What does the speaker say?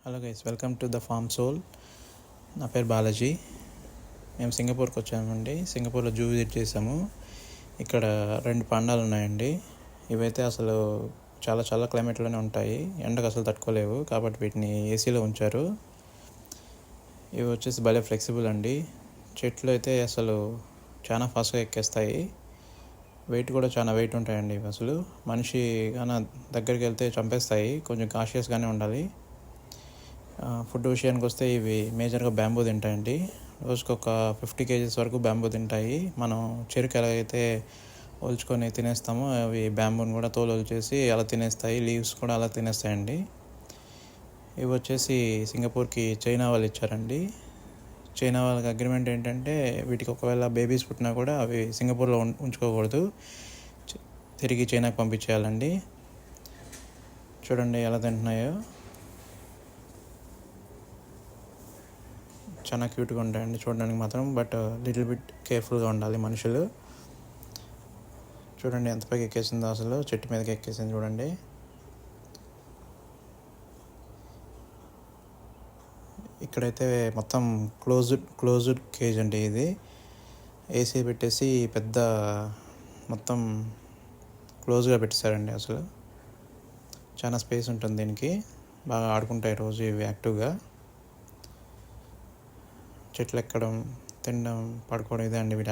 Hello guys, welcome to the farm soul. నా పేరు బాలాజీ. మేము సింగపూర్కి వచ్చామండి. సింగపూర్లో జూ విజిట్ చేసాము. ఇక్కడ 2 పాండాలు ఉన్నాయండి. ఇవైతే అసలు చాలా చాలా క్లైమేట్లోనే ఉంటాయి, ఎండకు అసలు తట్టుకోలేవు, కాబట్టి వీటిని ఏసీలో ఉంచారు. ఇవి వచ్చేసి భలే ఫ్లెక్సిబుల్ అండి. చెట్లు అయితే అసలు చాలా ఫాస్ట్గా ఎక్కేస్తాయి. వెయిట్ కూడా చాలా వెయిట్ ఉంటాయండి. ఇవి అసలు మనిషి కానీ దగ్గరికి వెళ్తే చంపేస్తాయి. కొంచెం కాషియస్గానే ఉండాలి. ఫుడ్ విషయానికి వస్తే ఇవి మేజర్గా బ్యాంబూ తింటాయండి. రోజుకి ఒక 50 kgs వరకు బ్యాంబూ తింటాయి. మనం చెరుకు ఎలాగైతే ఒలుచుకొని తినేస్తామో అవి బ్యాంబూని కూడా తోలు ఒలిచేసి అలా తినేస్తాయి. లీవ్స్ కూడా అలా తినేస్తాయండి. ఇవి వచ్చేసి సింగపూర్కి చైనా వాళ్ళు ఇచ్చారండి. చైనా వాళ్ళకి అగ్రిమెంట్ ఏంటంటే వీటికి ఒకవేళ బేబీస్ పుట్టినా కూడా అవి సింగపూర్లో ఉంచుకోకూడదు, తిరిగి చైనాకి పంపించేయాలండి. చూడండి ఎలా తింటున్నాయో, చాలా క్యూట్గా ఉంటాయండి చూడడానికి మాత్రం. బట్ లిటిల్ బిట్ కేర్ఫుల్గా ఉండాలి మనుషులు. చూడండి ఎంత పైకి ఎక్కేసిందో, అసలు చెట్టు మీదకి ఎక్కేసింది చూడండి. ఇక్కడైతే మొత్తం క్లోజ్డ్ కేజ్ అండి. ఇది ఏసీ పెట్టేసి పెద్ద మొత్తం క్లోజ్గా పెట్టేశారండి. అసలు చాలా స్పేస్ ఉంటుంది దీనికి. బాగా ఆడుకుంటాయి రోజు ఇవి యాక్టివ్గా. చెట్లు ఎక్కడం, తినడం, పడుకోవడం ఇదే అండి వీటి